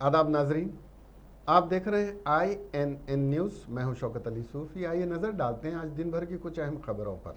आदाब नाजरीन, आप देख रहे हैं INN न्यूज़। मैं हूं शौकत अली सूफ़ी। आइए नज़र डालते हैं आज दिन भर की कुछ अहम खबरों पर।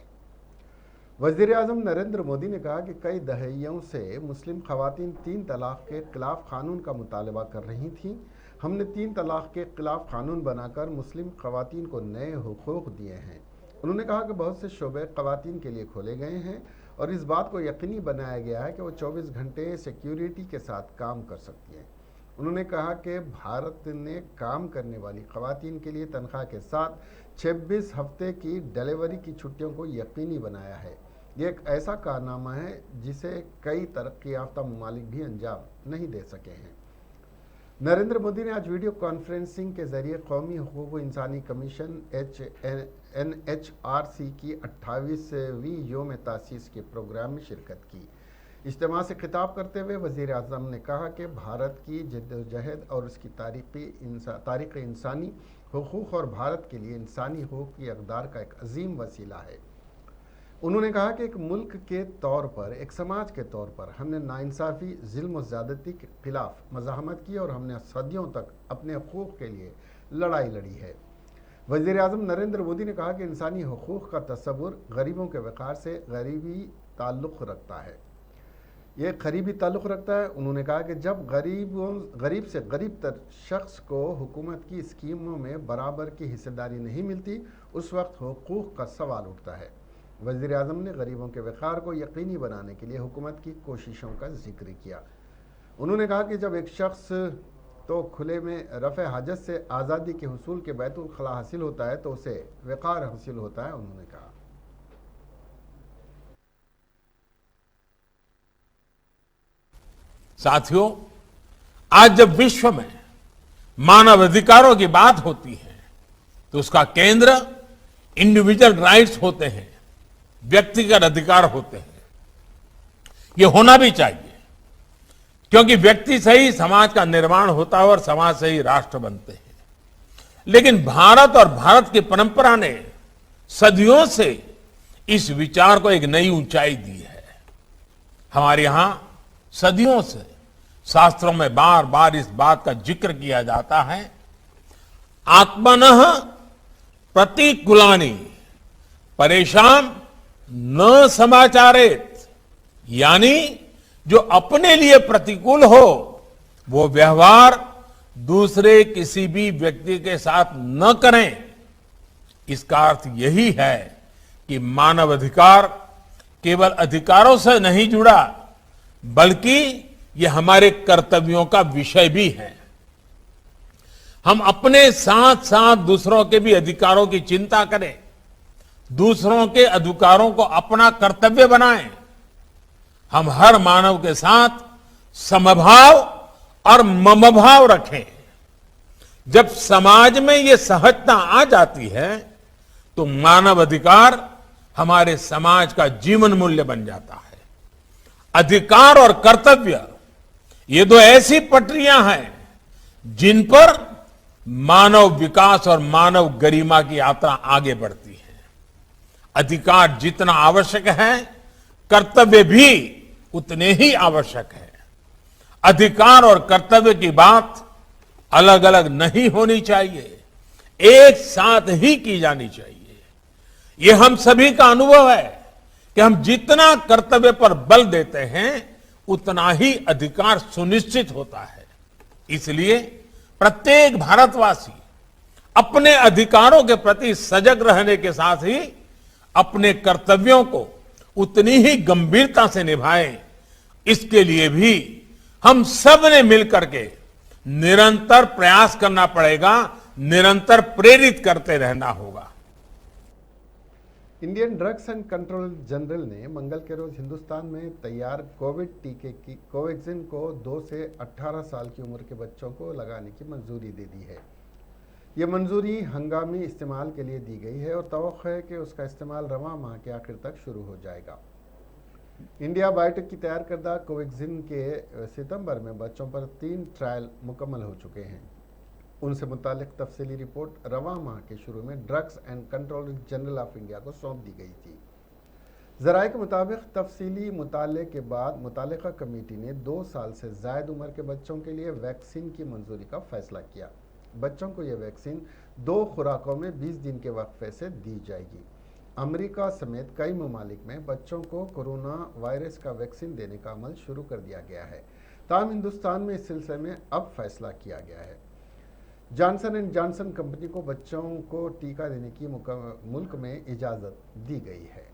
वज़ीर आज़म नरेंद्र मोदी ने कहा कि कई दहाइयों से मुस्लिम ख़वातीन 3 तलाक़ के ख़िलाफ़ क़ानून का मुतालबा कर रही थीं। हमने 3 तलाक़ के ख़िलाफ़ क़ानून बनाकर मुस्लिम ख़वातीन को नए हुकूक़ दिए हैं। उन्होंने कहा कि बहुत से शोबे ख़वातीन के लिए खोले गए हैं और इस बात को यकीनी बनाया गया है कि वो 24 घंटे सिक्योरिटी के साथ काम कर सकती हैं। उन्होंने कहा कि भारत ने काम करने वाली ख़वातीन के लिए तनख्वाह के साथ 26 हफ्ते की डिलीवरी की छुट्टियों को यकीनी बनाया है। ये एक ऐसा कारनामा है जिसे कई तरक्की याफ्ता ममालिक भी अंजाम नहीं दे सके हैं। नरेंद्र मोदी ने आज वीडियो कॉन्फ्रेंसिंग के जरिए कौमी हुकूक इंसानी कमीशन NHRC की 28वीं योम तासीस के प्रोग्राम में शिरकत की। इज्तिमा से खिताब करते हुए वज़ीर आज़म ने कहा कि भारत की जद्दोजहद और उसकी तारीख़ इंसानी हुकूक़ और भारत के लिए इंसानी हुकूक़ की अक़दार का एक अजीम वसीला है। उन्होंने कहा कि एक मुल्क के तौर पर, एक समाज के तौर पर हमने नाइंसाफ़ी, ज़ुल्म और ज़्यादती के ख़िलाफ़ मज़ाहमत की और हमने सदियों तक अपने हुकूक़ के लिए लड़ाई लड़ी है। वज़ीर आज़म नरेंद्र मोदी ने कहा कि इंसानी हुकूक़ का तसव्वुर गरीबों के वक़ार से ताल्लुक़ रखता है। ये करीबी ताल्लुक़ रखता है। उन्होंने कहा कि जब गरीब से गरीब तर शख्स को हुकूमत की स्कीमों में बराबर की हिस्सेदारी नहीं मिलती, उस वक्त हुकूक़ का सवाल उठता है। वज़ीर आज़म ने गरीबों के वक़ार को यकीनी बनाने के लिए हुकूमत की कोशिशों का जिक्र किया। उन्होंने कहा कि जब एक शख्स तो खुले में रफ़े हाजत से आज़ादी के हुसूल के बैतुल खला हासिल होता है तो उसे वक़ार हासिल होता है। उन्होंने कहा, साथियों, आज जब विश्व में मानव अधिकारों की बात होती है तो उसका केंद्र इंडिविजुअल राइट्स होते हैं, व्यक्तिगत अधिकार होते हैं। ये होना भी चाहिए, क्योंकि व्यक्ति से ही समाज का निर्माण होता है और समाज से ही राष्ट्र बनते हैं। लेकिन भारत और भारत की परंपरा ने सदियों से इस विचार को एक नई ऊंचाई दी है। हमारे यहां सदियों से शास्त्रों में बार बार इस बात का जिक्र किया जाता है, आत्मनः प्रतिकूलानि परेशान न समाचारेत, यानी जो अपने लिए प्रतिकूल हो वो व्यवहार दूसरे किसी भी व्यक्ति के साथ न करें। इसका अर्थ यही है कि मानव अधिकार केवल अधिकारों से नहीं जुड़ा, बल्कि ये हमारे कर्तव्यों का विषय भी है। हम अपने साथ साथ दूसरों के भी अधिकारों की चिंता करें, दूसरों के अधिकारों को अपना कर्तव्य बनाएं। हम हर मानव के साथ समभाव और ममभाव रखें। जब समाज में ये सहजता आ जाती है तो मानव अधिकार हमारे समाज का जीवन मूल्य बन जाता है। अधिकार और कर्तव्य ये दो ऐसी पटरियां हैं जिन पर मानव विकास और मानव गरिमा की यात्रा आगे बढ़ती है। अधिकार जितना आवश्यक है, कर्तव्य भी उतने ही आवश्यक है। अधिकार और कर्तव्य की बात अलग अलग नहीं होनी चाहिए, एक साथ ही की जानी चाहिए। ये हम सभी का अनुभव है कि हम जितना कर्तव्य पर बल देते हैं उतना ही अधिकार सुनिश्चित होता है। इसलिए प्रत्येक भारतवासी अपने अधिकारों के प्रति सजग रहने के साथ ही अपने कर्तव्यों को उतनी ही गंभीरता से निभाएं। इसके लिए भी हम सब ने मिलकर के निरंतर प्रयास करना पड़ेगा, निरंतर प्रेरित करते रहना होगा। Indian drugs and control general ने मंगल के रोज हिंदुस्तान में तैयार कोविड टीके की कोवैक्सीन को 2 से 18 साल की उम्र के बच्चों को लगाने की मंजूरी दे दी है। ये मंजूरी हंगामी इस्तेमाल के लिए दी गई है और तवक्को है कि उसका इस्तेमाल रवां माह के आखिर तक शुरू हो जाएगा। इंडिया बायोटेक की तैयार करदा कोवैक्सीन के सितंबर में बच्चों पर 3 ट्रायल मुकम्मल हो चुके हैं। उनसे मुतालिक तफसीली रिपोर्ट रवां माह के शुरू में drugs and control general of India को सौंप दी गई थी। ज़राए के मुताबिक तफसीली मुताले के बाद मुतालिका कमेटी ने 2 साल से ज़ायद उम्र के बच्चों के लिए वैक्सीन की मंजूरी का फैसला किया। बच्चों को यह वैक्सीन 2 खुराकों में 20 दिन के वक्फे से दी जाएगी। अमेरिका समेत कई ममालिक में बच्चों को कोरोना वायरस का वैक्सीन देने का अमल शुरू कर दिया गया है। ताहम हिंदुस्तान में इस सिलसिले में अब फैसला किया गया है। जॉनसन एंड जॉनसन कंपनी को बच्चों को टीका देने की मुल्क में इजाज़त दी गई है।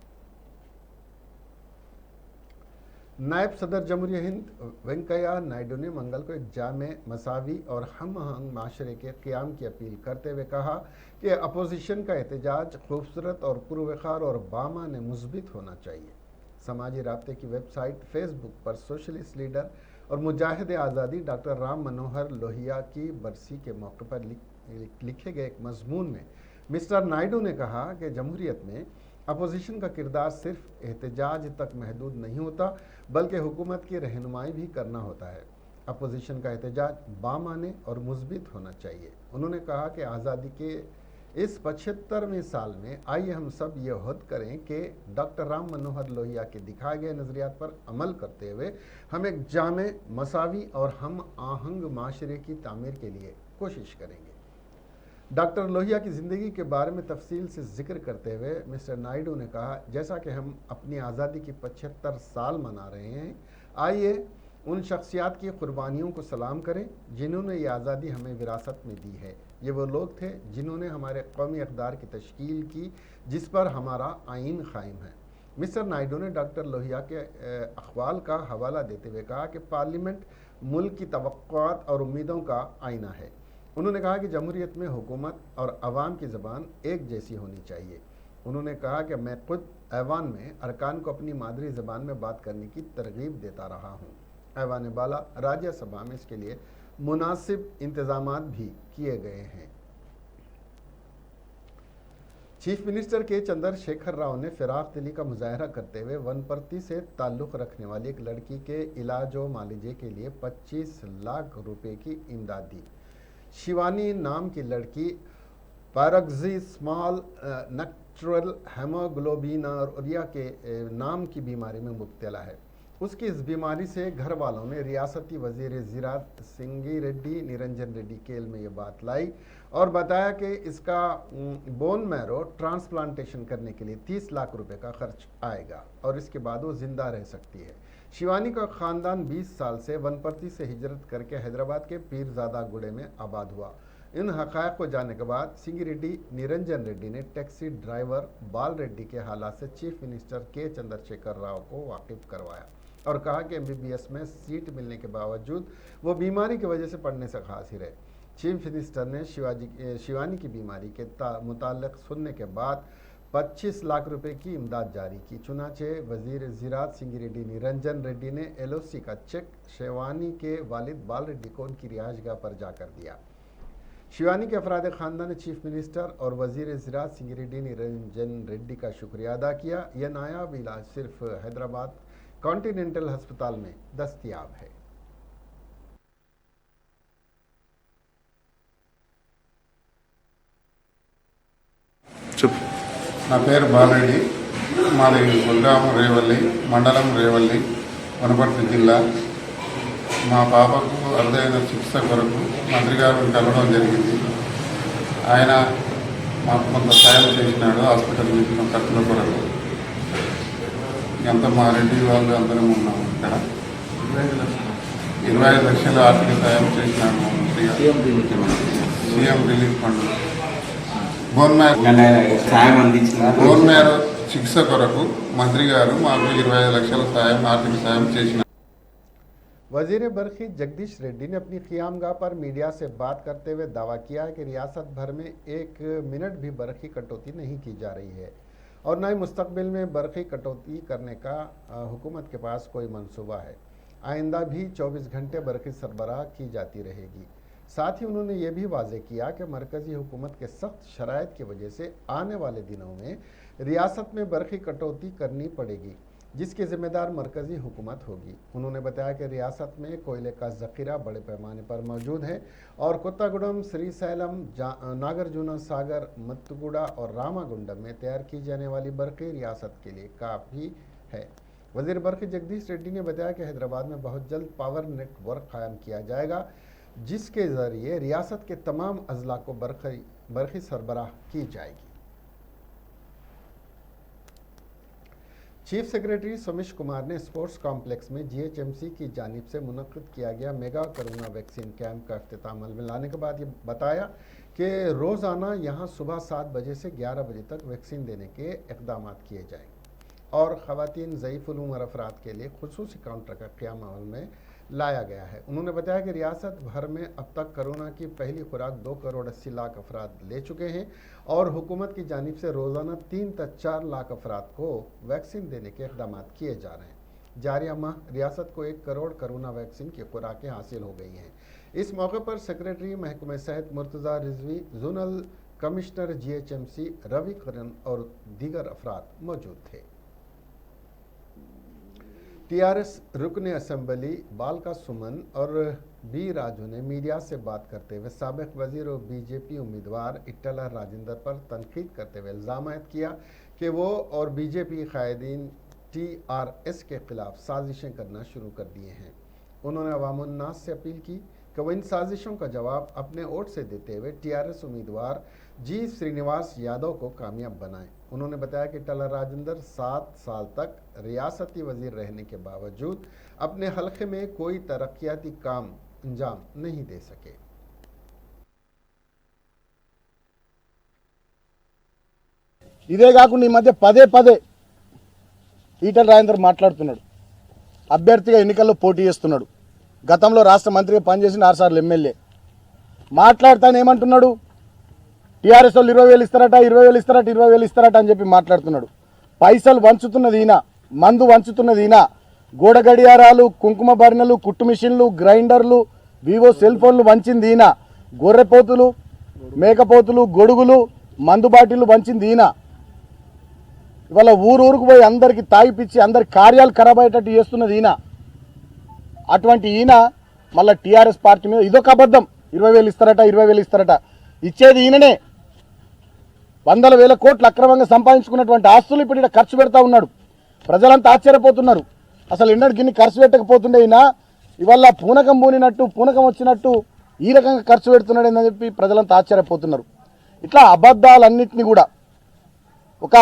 नायब सदर जमहूरिया हिंद वेंकैया नायडू ने मंगल को एक जामे, मसावी और हम आहंग माशरे के क़याम की अपील करते हुए कहा कि अपोजिशन का एहतजाज खूबसूरत और पुरवकार और बामाने मुस्बित होना चाहिए। समाजी राब्ते की वेबसाइट फेसबुक पर सोशलिस्ट लीडर और मुजाहिद आज़ादी डॉक्टर राम मनोहर लोहिया की बरसी के मौके पर लिखे गए एक मजमून में मिस्टर नायडू ने कहा कि जमहूरियत में अपोजिशन का किरदार सिर्फ एहतजाज तक महदूद नहीं होता, बल्कि हुकूमत की रहनुमाई भी करना होता है। अपोजिशन का एहतजाज बामाने और मुस्बित होना चाहिए। उन्होंने कहा कि आज़ादी के इस 75वें साल में आइए हम सब ये उहद करें कि डॉक्टर राम मनोहर लोहिया के दिखाए गए नज़रियात पर अमल करते हुए हम एक जामे, मसावी और हम आहंग माशरे की तामीर के लिए कोशिश करेंगे। डॉक्टर लोहिया की ज़िंदगी के बारे में तफसील से जिक्र करते हुए मिस्टर नायडू ने कहा, जैसा कि हम अपनी आज़ादी की 75 साल मना रहे हैं, आइए उन शख्सियात की कुर्बानियों को सलाम करें जिन्होंने ये आज़ादी हमें विरासत में दी है। ये वो लोग थे जिन्होंने हमारे कौमी इक़दार की तश्कील की, जिस पर हमारा आइन कायम है। मिस्टर नायडू ने डॉक्टर लोहिया के अक़वाल का हवाला देते हुए कहा कि पार्लियामेंट मुल्क की तवक्कुआत और उम्मीदों का आईना है। उन्होंने कहा कि जमहूरियत में हुकूमत और अवाम की ज़बान एक जैसी होनी चाहिए। उन्होंने कहा कि मैं खुद ऐवान में अरकान को अपनी मादरी ज़बान में बात करने की तरगीब देता रहा हूँ। ऐवान बाला राज्यसभा में इसके लिए मुनासिब इंतज़ामात भी किए गए हैं। चीफ मिनिस्टर के चंद्रशेखर राव ने फिराक दिली का मुजाहरा करते हुए वनपर्ती से ताल्लुक़ रखने वाली एक लड़की के इलाज व मालिजे के लिए 25 लाख रुपए की इमदाद दी। शिवानी नाम की लड़की पैरोक्सिस्मल नक्चुरल हेमोग्लोबिनूरिया के नाम की बीमारी में मुब्तला है। उसकी इस बीमारी से घर वालों ने रियासती वजीर ज़राअत सिंगी रेड्डी निरंजन रेड्डी केल में ये बात लाई और बताया कि इसका बोन मैरो ट्रांसप्लांटेशन करने के लिए 30 लाख रुपए का खर्च आएगा और इसके बाद वो ज़िंदा रह सकती है। शिवानी का ख़ानदान 20 साल से वनपर्ती से हिजरत करके हैदराबाद के पीरजादा गुड़े में आबाद हुआ। इन हक़ाइक़ को जानने के बाद सिंगी रेड्डी निरंजन रेड्डी ने टैक्सी ड्राइवर बाल रेड्डी के हालात से चीफ मिनिस्टर के चंद्रशेखर राव को वाकिफ़ करवाया और कहा कि MBBS में सीट मिलने के बावजूद वो बीमारी की वजह से पढ़ने से हासिल है। चीफ मिनिस्टर ने शिवानी की बीमारी के मुताल्लिक़ सुनने के बाद 25 लाख रुपए की इमदाद जारी की। चुनाचे वजीर ज़राअत सिंगी रेड्डी निरंजन रेड्डी ने LOC का चेक शिवानी के वालिद बाल रेड्डी को उनकी रिहाइशगाह पर जाकर दिया। शिवानी के अफराद ख़ानदान ने चीफ मिनिस्टर और वजीर ज़राअत सिंगी रेड्डी निरंजन रेड्डी का शुक्रिया अदा किया। यह नायाब इलाज सिर्फ हैदराबाद कॉन्टिनेंटल अस्पताल में दस्तयाब है। నా పేరు బాలరెడ్డి, మాది గుల్గాం రేవల్లి మండలం రేవల్లి వనపర్తి జిల్లా. మా పాపకు అరుదైన చికిత్స కొరకు మంత్రి గారిని కలవడం జరిగింది. ఆయన మాకు కొంత సాయం చేసినాడు హాస్పిటల్ నుంచి ఖర్చుల కొరకు. ఎంత మా రెడ్డి వాళ్ళు అందరం ఉన్నాము ఇక్కడ. 25 లక్షల ఆర్థిక సాయం చేసినాడు మా మంత్రి గారు. CM relief fund bone marrow చికిత్స కొరకు మంత్రి గారు మాకు 25 లక్షల సాయం ఆర్థిక సాయం చేసినారు. वजीर बरखी जगदीश रेड्डी ने अपनी क़ियामगाह पर मीडिया से बात करते हुए दावा किया है कि रियासत भर में 1 मिनट भी बरखी कटौती नहीं की जा रही है और न ही मुस्तकबिल में बरखी कटौती करने का हुकूमत के पास कोई मंसूबा है। आइंदा भी 24 घंटे बरखी सरबराह की जाती रहेगी। साथ ही उन्होंने ये भी वाज़ेह किया कि मरकज़ी हुकूमत के सख्त शराइत की वजह से आने वाले दिनों में रियासत में बरखी कटौती करनी पड़ेगी। जिसकी जिम्मेदार मरकज़ी हुकूमत होगी। उन्होंने बताया कि रियासत में कोयले का ज़ख़ीरा बड़े पैमाने पर मौजूद है और कोत्तागुडम, श्रीसैलम, नागार्जुन सागर, मत्तुगुड़ा और रामागुंडम में तैयार की जाने वाली बर्क़ी रियासत के लिए काफ़ी है। वज़ीर बर्क़ी जगदीश रेड्डी ने बताया कि हैदराबाद में बहुत जल्द पावर नेटवर्क कायम किया जाएगा, जिसके ज़रिए रियासत के तमाम अजला को बर्क़ी सरबराह की जाएगी। चीफ सेक्रेटरी सोमेश कुमार ने स्पोर्ट्स कॉम्प्लेक्स में जीएचएमसी की जानिब से मुनक्किद किया गया मेगा कोरोना वैक्सीन कैंप का इख्तिताम अमल में लाने के बाद ये बताया कि रोज़ाना यहाँ सुबह 7 बजे से 11 बजे तक वैक्सीन देने के इक़दाम किए जाएंगे और ख़वातीन ज़ईफ़ुल उम्र अफराद के लिए खुसूसी काउंटर का क़याम अमल में लाया गया है। उन्होंने बताया कि रियासत भर में अब तक कोरोना की पहली खुराक 2 करोड़ 80 लाख अफराद ले चुके हैं और हुकूमत की जानिब से रोज़ाना 3 से 4 लाख अफराद को वैक्सीन देने के इक़दाम किए जा रहे हैं। जारिया माह रियासत को 1 करोड़ कोरोना वैक्सीन की खुराकें हासिल हो गई हैं। इस मौके पर सेक्रेटरी महकमे सेहत Murtaza Rizvi, zonal commissioner GHMC Ravi Kiran और दीगर अफराद मौजूद थे। टीआरएस रुकन असम्बली बालका सुमन और बी राजू ने मीडिया से बात करते हुए साबिक वजीर और बीजेपी उम्मीदवार इट्टला राजेंद्र पर तनकीद करते हुए इल्ज़ाम आयद किया कि वो और बीजेपी कायदीन टीआरएस के खिलाफ साजिशें करना शुरू कर दिए हैं। उन्होंने अवामुन्नास से अपील की कि वह इन साजिशों का जवाब अपने वोट से देते हुए टीआरएस उम्मीदवार जी श्रीनिवास यादव को कामयाब बनाएं। उन्होंने बताया कि इट्टला राजेंद्र 7 साल तक रियासती वजीर रहने के बावजूद अपने हल्के में कोई तरक्याती काम अंजाम नहीं दे सके। ఇదే కాకుండా ఈ మధ్య పదే పదే ఈటల రాజేందర్ మాట్లాడుతున్నాడు, అభ్యర్థిగా ఎన్నికల్లో పోటీ చేస్తున్నాడు, గతంలో రాష్ట్ర మంత్రిగా పనిచేసిన 6 సార్లు ఎమ్మెల్యే. మాట్లాడుతాను ఏమంటున్నాడు, టీఆర్ఎస్ వాళ్ళు 20,000 ఇస్తారట, 20,000 ఇస్తారట, 20,000 ఇస్తారట అని చెప్పి మాట్లాడుతున్నాడు. పైసలు వంచుతున్నది ఈయన, మందు వంచుతున్నది ఈయన, గోడ గడియారాలు, కుంకుమ బర్ణలు, కుట్టు మిషన్లు, గ్రైండర్లు, వివో సెల్ ఫోన్లు వంచింది ఈయన, గొర్రెపోతులు, మేకపోతులు, గొడుగులు, మందు బాటిళ్ళు వంచింది ఈయన. ఇవాళ ఊరుకు పోయి అందరికి తాగిపిచ్చి అందరి కార్యాలు ఖరాబ్ అయ్యేటట్టు చేస్తున్నది ఈయన. అటువంటి ఈయన మళ్ళీ టీఆర్ఎస్ పార్టీ మీద ఇదొక అబద్ధం, 20,000 ఇస్తారట, 20,000 ఇస్తారట. ఇచ్చేది ఈయననే. 100,000 కోట్లు అక్రమంగా సంపాదించుకున్నటువంటి ఆస్తులు ఇప్పుడు ఇక్కడ ఖర్చు పెడతా ఉన్నాడు. ప్రజలంతా ఆశ్చర్యపోతున్నారు, అసలు ఎన్నడూ గిన్ని ఖర్చు పెట్టకపోతుండే ఈయన ఇవాళ పూనకం పూనినట్టు, పూనకం వచ్చినట్టు ఈ రకంగా ఖర్చు పెడుతున్నాడు అని చెప్పి ప్రజలంతా ఆశ్చర్యపోతున్నారు. ఇట్లా అబద్ధాలన్నింటినీ కూడా ఒక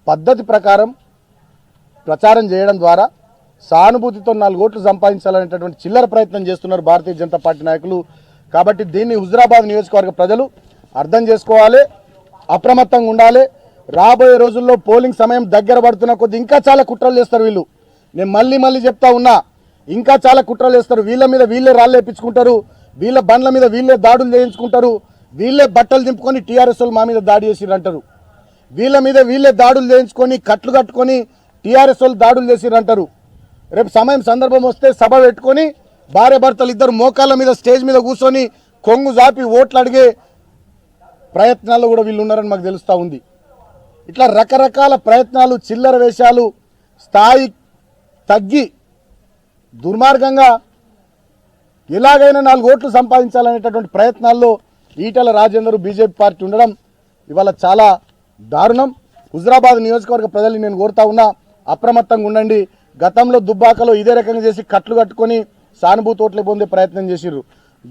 పద్ధతి ప్రకారం ప్రచారం చేయడం ద్వారా సానుభూతితో 4 ఓట్లు సంపాదించాలనేటటువంటి చిల్లర ప్రయత్నం చేస్తున్నారు భారతీయ జనతా పార్టీ నాయకులు. కాబట్టి దీన్ని హుజురాబాద్ నియోజకవర్గ ప్రజలు అర్థం చేసుకోవాలి, అప్రమత్తంగా ఉండాలి. రాబోయే రోజుల్లో పోలింగ్ సమయం దగ్గర పడుతున్న కొద్ది ఇంకా చాలా కుట్రలు చేస్తారు వీళ్ళు. నేను మళ్ళీ చెప్తా ఉన్నా, ఇంకా చాలా కుట్రలు చేస్తారు. వీళ్ళ మీద వీళ్ళే రాళ్ళు వేయించుకుంటారు, వీళ్ళ బండ్ల మీద వీళ్ళే దాడులు చేయించుకుంటారు, వీళ్ళే బట్టలు దింపుకొని టీఆర్ఎస్ వాళ్ళు మా మీద దాడి చేసిరంటారు, వీళ్ళ మీద వీళ్ళే దాడులు చేయించుకొని కట్లు కట్టుకొని టీఆర్ఎస్ వాళ్ళు దాడులు చేసిరంటారు. రేపు సమయం సందర్భం వస్తే సభ పెట్టుకొని భార్య భర్తలు ఇద్దరు మోకాళ్ళ మీద స్టేజ్ మీద కూర్చొని కొంగు జాపి ఓట్లు అడిగే ప్రయత్నాల్లో కూడా వీళ్ళు ఉన్నారని మాకు తెలుస్తూ ఉంది. ఇట్లా రకరకాల ప్రయత్నాలు, చిల్లర వేషాలు, స్థాయి తగ్గి దుర్మార్గంగా ఎలాగైనా 4 ఓట్లు సంపాదించాలనేటటువంటి ప్రయత్నాల్లో ఈటల రాజేందర్ బీజేపీ పార్టీ ఉండడం ఇవాళ చాలా దారుణం. హుజురాబాద్ నియోజకవర్గ ప్రజల్ని నేను కోరుతా ఉన్నా, అప్రమత్తంగా ఉండండి. గతంలో దుబ్బాకలో ఇదే రకంగా చేసి కట్లు కట్టుకొని సానుభూతి ఓట్లు పొందే ప్రయత్నం చేసిర్రు.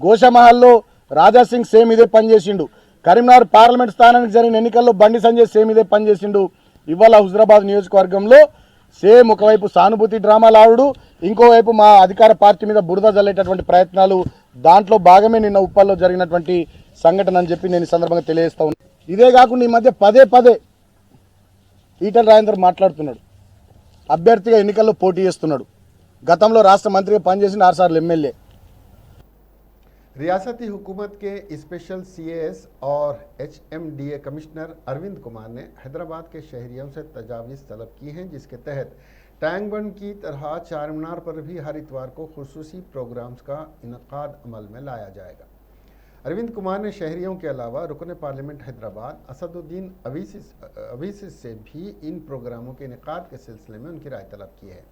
గోషమహల్లో రాజాసింగ్ సేమ్ ఇదే పని చేసిండు. కరీంనగర్ పార్లమెంట్ స్థానానికి జరిగిన ఎన్నికల్లో బండి సంజయ్ సేమ్ ఇదే పని చేసిండు. ఇవాళ హుజురాబాద్ నియోజకవర్గంలో సేమ్ ఒకవైపు సానుభూతి డ్రామాలు ఆడుడు, ఇంకోవైపు మా అధికార పార్టీ మీద బురద జల్లేటటువంటి ప్రయత్నాలు. దాంట్లో భాగమే నిన్న ఉప్పల్లో జరిగినటువంటి సంఘటన అని చెప్పి నేను ఈ సందర్భంగా తెలియజేస్తా ఉన్నాను. ఇదే కాకుండా ఈ మధ్య పదే పదే ఈటల రాజేందర్ మాట్లాడుతున్నాడు, అభ్యర్థిగా ఎన్నికల్లో పోటీ చేస్తున్నాడు, గతంలో రాష్ట్ర మంత్రిగా పనిచేసిన 6 సార్లు ఎమ్మెల్యే. रियासती हुकूमत के स्पेशल सीएएस और एचएमडीए कमिश्नर अरविंद कुमार ने हैदराबाद के शहरियों से तजावीज़ तलब की हैं, जिसके तहत टैंक बंड की तरह चार मीनार पर भी हर इतवार को खुसूसी प्रोग्राम्स का इनकाद अमल में लाया जाएगा। अरविंद कुमार ने शहरियों के अलावा रुकन पार्लियामेंट हैदराबाद असदुद्दीन अवीसी से भी इन प्रोग्रामों के इनेकाद के सिलसिले में उनकी राय तलब की है।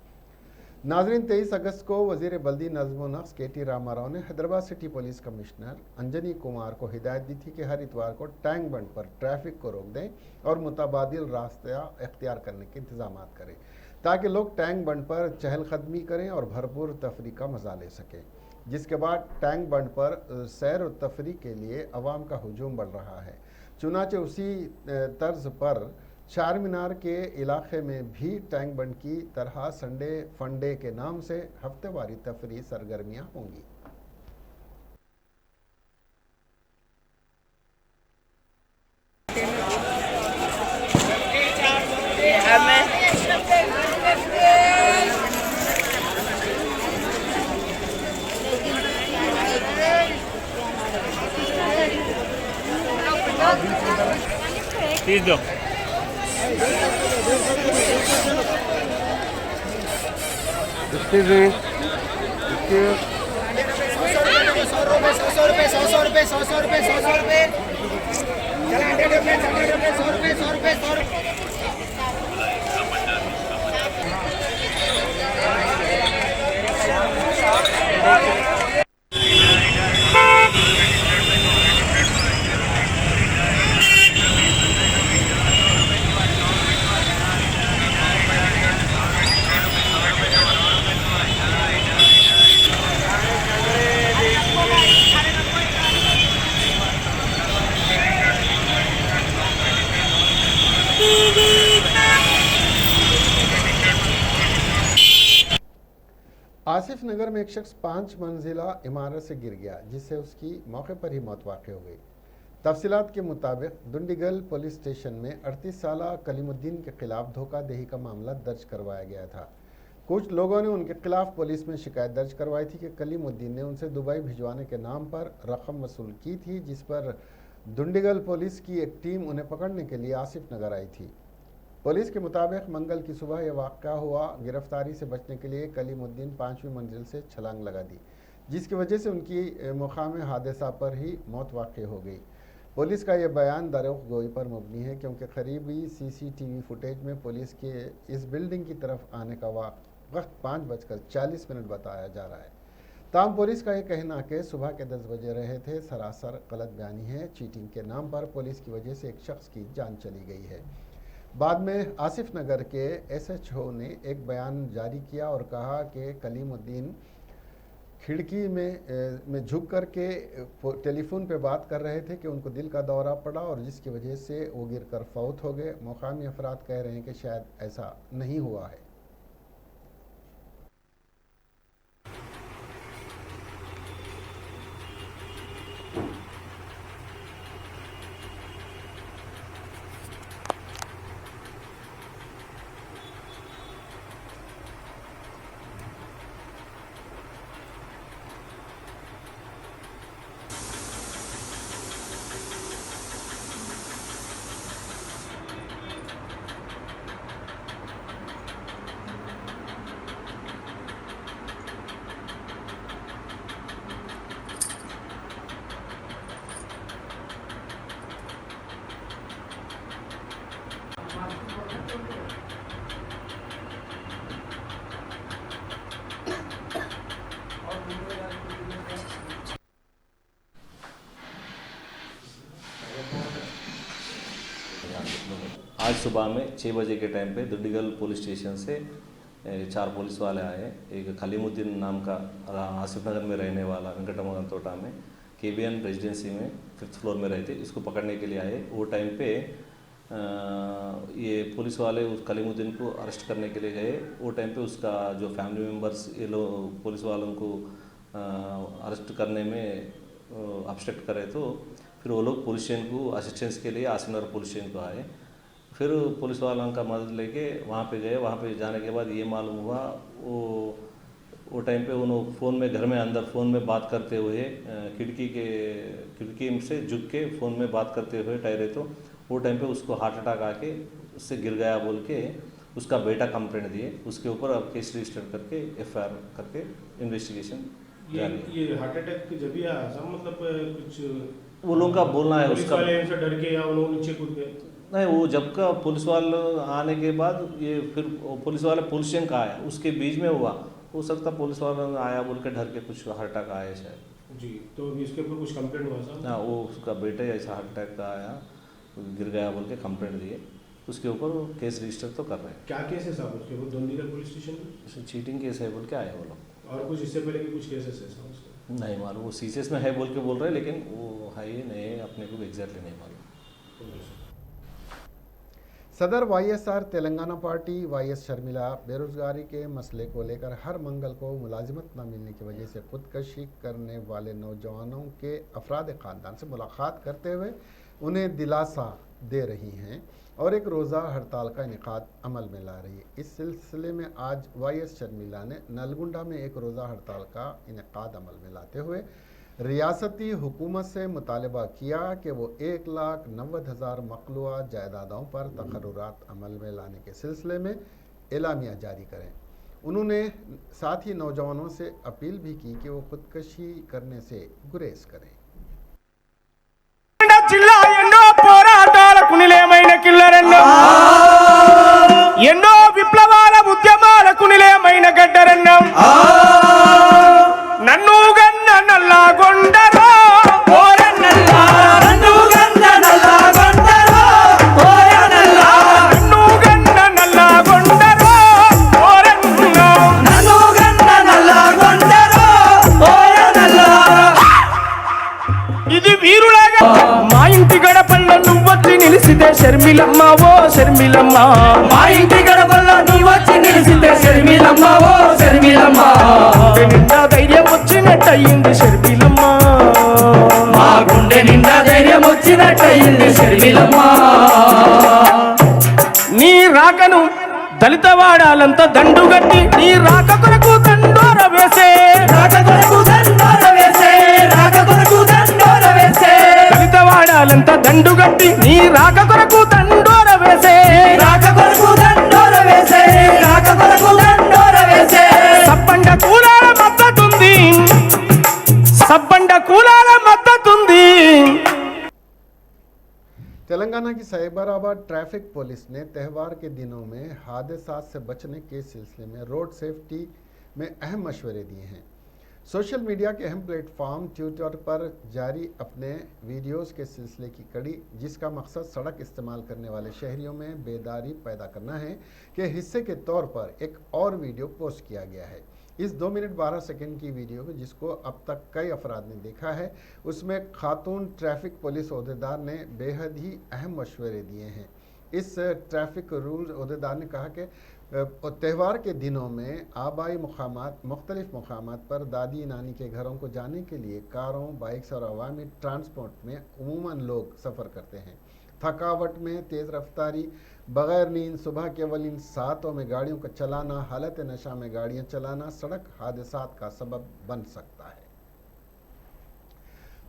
नाजरीन, 23 अगस्त को वजीर बल्दी नज़्म व नक्श KT रामाराव ने Hyderabad city police commissioner Anjani Kumar को हिदायत दी थी कि हर इतवार को टैंक बंड पर ट्रैफिक को रोक दें और मुतबादिल रास्ता इख्तियार करने के इंतजाम करें ताकि लोग टैंक बंड पर चहलकदमी करें और भरपूर तफरी का मजा ले सकें। जिसके बाद टैंक बंड पर सैर व तफरी के लिए अवाम का हुजूम बढ़ रहा है। चुनाचे उसी तर्ज पर चार मीनार के इलाके में भी टैंक बंड की तरह संडे फंडे के नाम से हफ्तेवारी तफरी सरगर्मियां होंगी। तीस दो आसिफ नगर में एक शख्स 5 मंजिला इमारत से गिर गया जिससे उसकी मौके पर ही मौत वाक़ हो गई। तफसीलात के मुताबिक दुंडीगल पुलिस स्टेशन में 38 साला कलीमुद्दीन के खिलाफ धोखाधड़ी का मामला दर्ज करवाया गया था। कुछ लोगों ने उनके खिलाफ पुलिस में शिकायत दर्ज करवाई थी कि कलीमुद्दीन ने उनसे दुबई भिजवाने के नाम पर रकम वसूल की थी, जिस पर दुंडीगल पुलिस की एक टीम उन्हें पकड़ने के लिए आसिफ नगर आई थी। पुलिस के मुताबिक मंगल की सुबह यह वाक़या हुआ। गिरफ्तारी से बचने के लिए कलीमुद्दीन 5वीं मंजिल से छलांग लगा दी, जिसकी वजह से उनकी मुकाम हादसा पर ही मौत वाक़ हो गई। पुलिस का यह बयान दरोग गोई पर मबनी है क्योंकि करीबी CCTV फुटेज में पुलिस के इस बिल्डिंग की तरफ आने का वक्त 5:40 बताया जा रहा है। ताम पुलिस का यह कहना कि सुबह के 10 बजे रहे थे सरासर गलत बयानी है। चीटिंग के नाम पर पुलिस की वजह से एक शख्स की जान चली गई है। बाद में आसिफ नगर के SHO ने एक बयान जारी किया और कहा कि कलीमुद्दीन खिड़की में झुक कर के टेलीफोन पे बात कर रहे थे कि उनको दिल का दौरा पड़ा और जिसकी वजह से वो गिरकर फौत हो गए। मुकामी अफराद कह रहे हैं कि शायद ऐसा नहीं हुआ है। आज सुबह में 6 बजे के टाइम पे दुंडीगल पुलिस स्टेशन से 4 पुलिस वाले आए। एक कलीमुद्दीन नाम का आसिफ नगर में रहने वाला वेंकटमगन तोटा में KBN रेजिडेंसी में 5th फ्लोर में रहते, इसको पकड़ने के लिए आए। वो टाइम पे ये पुलिस वाले उस कलीमुद्दीन को अरेस्ट करने के लिए गए। वो टाइम पे उसका जो फैमिली मेम्बर्स ये लोग पुलिस वालों को अरेस्ट करने में ऑब्स्ट्रक्ट करे, तो फिर वो लोग पुलिस स्टेशन को असिस्टेंस के लिए आसिफ नगर पुलिस स्टेशन को आए। फिर पुलिस वालों का मदद लेके वहाँ पे गए। वहाँ पे जाने के बाद ये मालूम हुआ वो टाइम पे उन्होंने फ़ोन में घर में अंदर फ़ोन में बात करते हुए खिड़की से झुक के फ़ोन में बात करते हुए ठहरे, तो वो टाइम पे उसको हार्ट अटैक आके उससे गिर गया बोल के उसका बेटा कंप्लेंट दिए। उसके ऊपर अब केस रजिस्टर करके FIR करके इन्वेस्टिगेशन ये हार्ट अटैक जब भी आया सब मतलब कुछ वो लोगों का बोलना है पुलिस उसका। वाले इनसे डर के या उन्होंने नीचे कूद गए? नहीं, वो जब का पुलिस वाले आने के बाद ये फिर पुलिस वाले पुलिस स्टेशन का आया, उसके बीच में हुआ, हो सकता पुलिस वाला आया बोल के डर के कुछ हार्ट अटैक आया शायद जी। तो अभी इसके ऊपर कुछ कंप्लेंट हुआ साहब? हाँ, वो उसका बेटे ऐसा हार्ट अटैक का आया, गिर गया बोल के कंप्लेंट दिए, उसके ऊपर केस रजिस्टर तो कर रहे हैं। क्या केस है साहब उसके ऊपर? दोंदीगढ़ पुलिस स्टेशन में चीटिंग केस है बोल के आए वो लोग। और कुछ इससे पहले भी कुछ केसेस है साहब उसके? नहीं मालूम, वो सीसीएस में है बोल के बोल रहे हैं, लेकिन वो है ही नहीं, अपने को एग्जैक्टली नहीं मालूम। सदर YSR Telangana party YS Sharmila बेरोजगारी के मसले को लेकर हर मंगल को मुलाजिमत न मिलने की वजह से खुदकशी करने वाले नौजवानों के अफराद ख़ानदान से मुलाकात करते हुए उन्हें दिलासा दे रही हैं और एक रोज़ा हड़ताल का इनेकाद अमल में ला रही है। इस सिलसिले में आज वाईएस शर्मिला ने नलगुंडा में एक रोज़ा हड़ताल का इनेकाद अमल में लाते हुए रियासती हुकूमत से मुतालबा किया कि वो 1,90,000 मखलूआ जायदादों पर तकर्रुरात अमल में लाने के सिलसिले में एलामिया जारी करें। उन्होंने साथ ही नौजवानों से अपील भी की कि वो खुदकशी करने से गुरेज करें। జిల్లా ఎన్నో పోరాటాలకు నిలయమైన కిల్లరెన్నో, ఎన్నో విప్లవాల ఉద్యమాలకు నిలయమైన గడ్డరెన్నో, నన్ను గన్న నల్లగొండరో ఓరన్నల్లా, నన్ను గన్న నల్లగొండరో ఓరన్నల్లా, నన్ను గన్న నల్లగొండరో ఓరన్నో, నన్ను గన్న నల్లగొండరో ఓరన్నల్లా. ఇది వీరులాగా మా ఇంటి గడపల్లో నువ్వొచ్చి నిలిసితే షర్మిలమ్మ ఓ షర్మిలమ్మ, మా ఇంటి గడపల్లో నువ్వొచ్చి నిలిసితే షర్మిలమ్మ ఓ షర్మిలమ్మ, గుండె నిండా ధైర్యం వచ్చినట్టయింది షర్మిలమ్మ, మా గుండె నిండా ధైర్యం వచ్చినట్టయింది షర్మిలమ్మ. నీ రాకను దళిత వాడాలంతా దండుగట్టి, నీ రాక కొరకు దండోర వేసే, రాక కొరకు దండోర వేసే, రాక కొరకు దండోర వేసే, దళిత వాడాలంతా దండుగట్టి, నీ రాక కొరకు దండోర వేసే, రాక కొరకు దండోర వేసే, రాక కొరకు దండోర వేసే. సబ్బండ కూలాల మద్దతుంది, సబ్బండ కూలాల మద్దతుంది. तेलंगाना की साइबराबाद ट्रैफिक पुलिस ने त्यौहार के दिनों में हादसात से बचने के सिलसिले में रोड सेफ्टी में अहम मशवरे दिए हैं। सोशल मीडिया के अहम प्लेटफॉर्म ट्विटर पर जारी अपने वीडियोस के सिलसिले की कड़ी, जिसका मकसद सड़क इस्तेमाल करने वाले शहरियों में बेदारी पैदा करना है, के हिस्से के तौर पर एक और वीडियो पोस्ट किया गया है। इस 2 मिनट 12 सेकंड की वीडियो में, जिसको अब तक कई अफराद ने देखा है, उसमें खातून ट्रैफिक पुलिस ओहदेदार ने बेहद ही अहम मशवरे दिए हैं। इस ट्रैफिक रूल ओहदेदार ने कहा कि त्यौहार के दिनों में आबाई मुख्तलिफ मकामात पर दादी नानी के घरों को जाने के लिए कारों, बाइक्स और अवामी ट्रांसपोर्ट में उमूमन लोग सफ़र करते हैं। थकावट में तेज़ रफ्तारी, बग़ैर नींद, सुबह केवल इन सातों में गाड़ियों का चलाना, हालत नशा में गाड़ियां चलाना सड़क हादसात का सबब बन सकता है।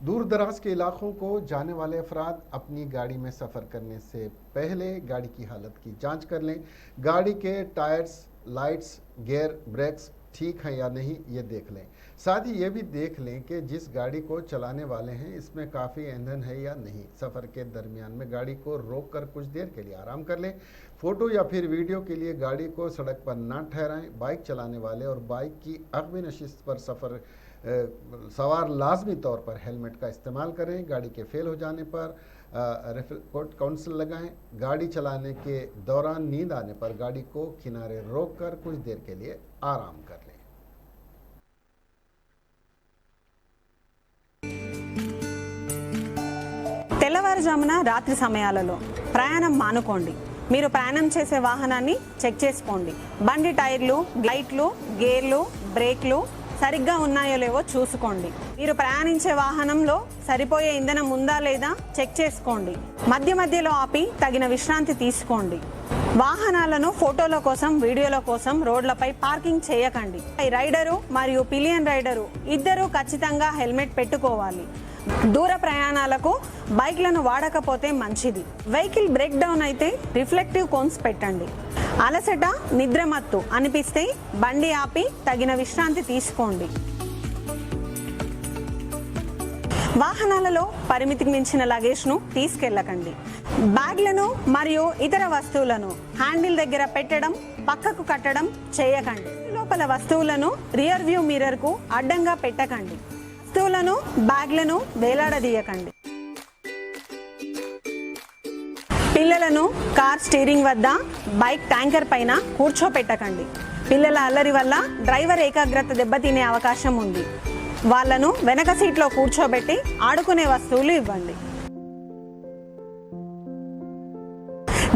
दूर दराज के इलाकों को जाने वाले अफराद अपनी गाड़ी में सफ़र करने से पहले गाड़ी की हालत की जांच कर लें। गाड़ी के टायर्स, लाइट्स, गियर, ब्रेक्स ठीक हैं या नहीं, ये देख लें। साथ ही ये भी देख लें कि जिस गाड़ी को चलाने वाले हैं इसमें काफ़ी ईंधन है या नहीं। सफ़र के दरमियान में गाड़ी को रोक कर कुछ देर के लिए आराम कर लें। फ़ोटो या फिर वीडियो के लिए गाड़ी को सड़क पर ना ठहराएं। बाइक चलाने वाले और बाइक की अक़बी नशिस्त पर सवार लाजमी तौर पर हेलमेट का इस्तेमाल करें। गाड़ी के फेल हो जाने पर रिपोर्ट काउंसिल लगाएं। गाड़ी चलाने के दौरान नींद आने पर गाड़ी को किनारे रोक कर कुछ देर के लिए आराम कर लें। తెల్లవారుజామున రాత్రి సమయాలలో ప్రయాణం మానుకోండి. మీరు ప్రయాణం చేసే వాహనాన్ని చెక్ చేసుకోండి. బండి టైర్లు, లైట్లు, గేర్లు, బ్రేక్లు సరిగ్గా ఉన్నాయో లేవో చూసుకోండి. మీరు ప్రయాణించే వాహనంలో సరిపోయే ఇంధనం ఉందా లేదా చెక్ చేసుకోండి. మధ్య మధ్యలో ఆపి తగిన విశ్రాంతి తీసుకోండి. వాహనాలను ఫోటోల కోసం, వీడియోల కోసం రోడ్లపై పార్కింగ్ చేయకండి. రైడరు మరియు పిలియన్ రైడరు ఇద్దరూ ఖచ్చితంగా హెల్మెట్ పెట్టుకోవాలి. దూర ప్రయాణాలకు బైక్లను వాడకపోతే మంచిది. వెహికల్ బ్రేక్ డౌన్ అయితే రిఫ్లెక్టివ్ కోన్స్ పెట్టండి. అలసట, నిద్రమత్తు అనిపిస్తే బండి ఆపి తగిన విశ్రాంతి తీసుకోండి. వాహనాలలో పరిమితికి మించిన లగేజ్ను తీసుకెళ్లకండి. బ్యాగ్లను మరియు ఇతర వస్తువులను హ్యాండిల్ దగ్గర పెట్టడం, పక్కకు కట్టడం చేయకండి. లోపల వస్తువులను రియర్ వ్యూ మిర్రర్కు అడ్డంగా పెట్టకండి. వస్తువులను, బ్యాగ్లను వేలాడదీయకండి. పిల్లలను కార్ స్టీరింగ్ వద్ద, బైక్ ట్యాంకర్ పైన కూర్చోపెట్టకండి. పిల్లల అల్లరి వల్ల డ్రైవర్ ఏకాగ్రత దెబ్బతినే అవకాశం ఉంది. వాళ్ళను వెనక సీట్లో కూర్చోబెట్టి ఆడుకునే వస్తువులు ఇవ్వండి.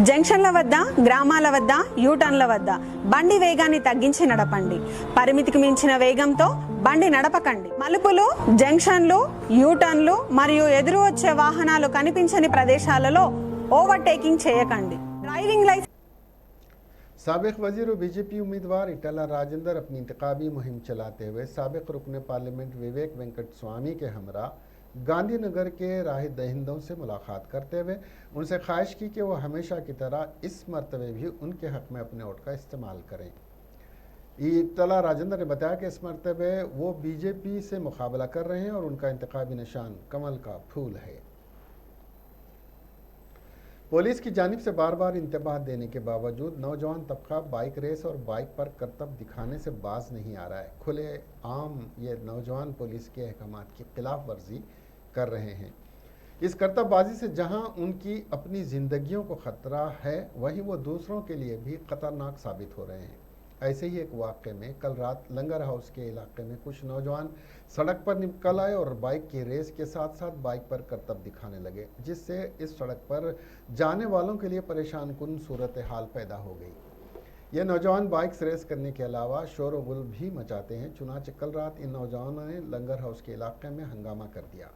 జంక్షన్ల వద్ద, గ్రామాల వద్ద, యూటర్న్ల వద్ద బండి వేగాన్ని తగ్గించి నడపండి. పరిమితికి మించిన వేగంతో బండి నడపకండి. మలుపులు, జంక్షన్లు, యూటర్న్లు మరియు ఎదురు వచ్చే వాహనాలు కనిపించని ప్రదేశాలలో ఓవర్టేకింగ్ చేయకండి. డ్రైవింగ్ లైసెన్స్ साबिक वजीर और बीजेपी उम्मीदवार इटला राजेंद्र अपनी इंतखाबी मुहिम चलाते हुए साबिक रुकन पार्लियामेंट विवेक वेंकट स्वामी के हमरा गांधीनगर के राह दहिंदों से मुलाकात करते हुए उनसे ख्वाहिश की कि वो हमेशा की तरह इस मरतबे भी उनके हक में अपने वोट का इस्तेमाल करें। इटला राजेंद्र ने बताया कि इस मरतबे वो बीजेपी से मुकाबला कर रहे हैं और उनका इंतखाबी निशान कमल का फूल है। पुलिस की जानिब से बार बार इंतबाह देने के बावजूद नौजवान तबका बाइक रेस और बाइक पर करतब दिखाने से बाज नहीं आ रहा है। खुले आम ये नौजवान पुलिस के अहकामात की खिलाफ वर्जी कर रहे हैं। इस करतबबाजी से जहां उनकी अपनी ज़िंदगियों को ख़तरा है, वहीं वो दूसरों के लिए भी ख़तरनाक साबित हो रहे हैं। ऐसे ही एक वाक़े में कल रात लंगर हाउस के इलाके में कुछ नौजवान सड़क पर निकल आए और बाइक की रेस के साथ साथ बाइक पर करतब दिखाने लगे, जिससे इस सड़क पर जाने वालों के लिए परेशान कुन सूरत हाल पैदा हो गई। ये नौजवान बाइक रेस करने के अलावा शोर व गुल भी मचाते हैं। चुनाचे कल रात इन नौजवानों ने लंगर हाउस के इलाके में हंगामा कर दिया।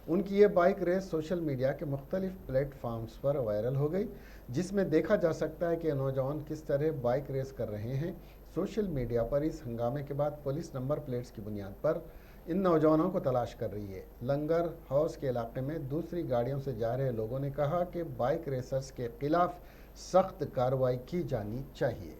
उनकी ये बाइक रेस सोशल मीडिया के मुख्तलिफ प्लेटफॉर्म्स पर वायरल हो गई, जिसमें देखा जा सकता है कि नौजवान किस तरह बाइक रेस कर रहे हैं। सोशल मीडिया पर इस हंगामे के बाद पुलिस नंबर प्लेट्स की बुनियाद पर इन नौजवानों को तलाश कर रही है। लंगर हाउस के इलाके में दूसरी गाड़ियों से जा रहे लोगों ने कहा कि बाइक रेसर्स के खिलाफ सख्त कार्रवाई की जानी चाहिए।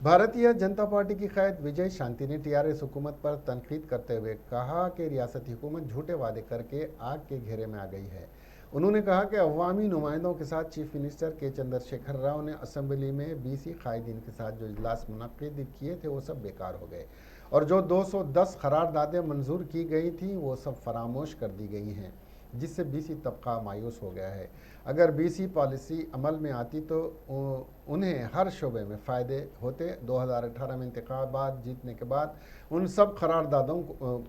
भारतीय जनता पार्टी की क़ायद विजय शांति ने टीआरएस हुकूमत पर तनकीद करते हुए कहा कि रियासती हुकूमत झूठे वादे करके आग के घेरे में आ गई है। उन्होंने कहा कि अवामी नुमाइंदों के साथ चीफ मिनिस्टर के चंद्रशेखर राव ने असम्बली में बीसी कायदीन के साथ जो इजलास मुनक्किद किए थे वो सब बेकार हो गए और जो 210 करारदादें मंजूर की गई थी वो सब फरामोश कर दी गई हैं, जिससे बीसी तबका मायूस हो गया है। अगर बीसी पॉलिसी अमल में आती तो उन्हें हर शोबे में फ़ायदे होते। 2018 में इंतखाबात जीतने के बाद उन सब करारदादों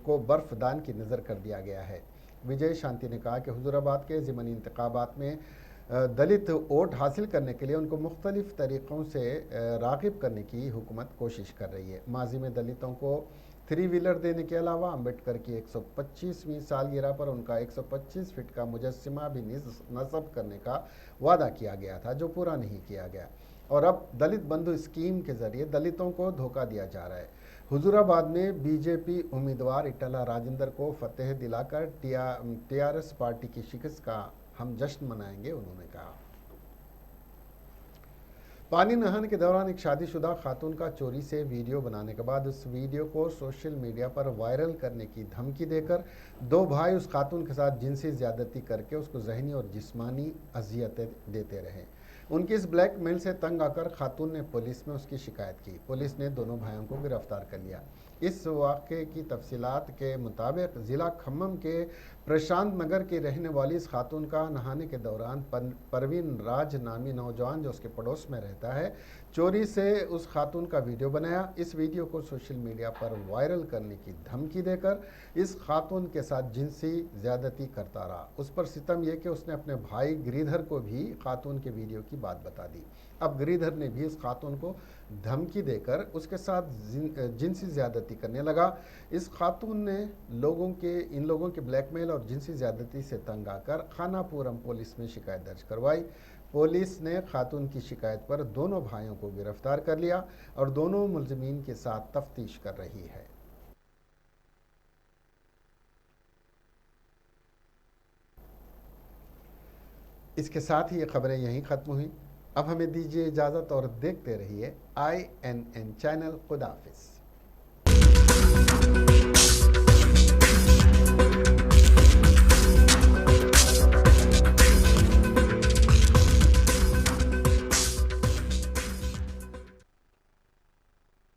को बर्फदान की नज़र कर दिया गया है। विजय शांति ने कहा कि हुजूराबाद के ज़िमनी इंतखाबात में दलित वोट हासिल करने के लिए उनको मुख्तलिफ तरीक़ों से राग़िब करने की हुकूमत कोशिश कर रही है। माजी में दलितों को 3 व्हीलर देने के अलावा अम्बेडकर की 125वीं सालगिरह पर उनका 125 फीट का मुजस्सिमा भी नस्ब करने का वादा किया गया था, जो पूरा नहीं किया गया। और अब दलित बंधु स्कीम के ज़रिए दलितों को धोखा दिया जा रहा है। हुजूराबाद में बीजेपी उम्मीदवार इटला राजेंद्र को फतेह दिलाकर टीआरएस पार्टी की शिकस्त का हम जश्न मनाएंगे, उन्होंने कहा। पानी नहाने के दौरान एक शादीशुदा खातून का चोरी से वीडियो बनाने के बाद उस वीडियो को सोशल मीडिया पर वायरल करने की धमकी देकर 2 भाई उस खातून के साथ जिनसी ज़्यादती करके उसको ज़हनी और जिस्मानी अजियतें देते रहे। उनकी इस ब्लैकमेल से तंग आकर खातून ने पुलिस में उसकी शिकायत की। पुलिस ने दोनों भाइयों को गिरफ्तार कर लिया। इस वाक़े की तफसीलात के मुताबिक ज़िला खम्मम के प्रशांत नगर की रहने वाली इस खातून का नहाने के दौरान परवीन राज नामी नौजवान जो उसके पड़ोस में रहता है, चोरी से उस खातून का वीडियो बनाया। इस वीडियो को सोशल मीडिया पर वायरल करने की धमकी देकर इस खातून के साथ जिनसी ज्यादती करता रहा। उस पर सितम यह कि उसने अपने भाई गिरिधर को भी खातून के वीडियो की बात बता दी। अब गिरिधर ने भी इस खातून को धमकी देकर उसके साथ जिनसी ज्यादती करने लगा। इस खातून ने इन लोगों के ब्लैकमेल और जिनसी ज्यादती से तंग आकर खानापुरम पुलिस में शिकायत दर्ज करवाई। पुलिस ने खातून की शिकायत पर दोनों भाइयों को गिरफ्तार कर लिया और दोनों मुलजिमीन के साथ तफ्तीश कर रही है। इसके साथ ही ये खबरें यहीं ख़त्म हुई। अब हमें दीजिए इजाज़त और देखते रहिए INN चैनल। खुदा हाफिज़।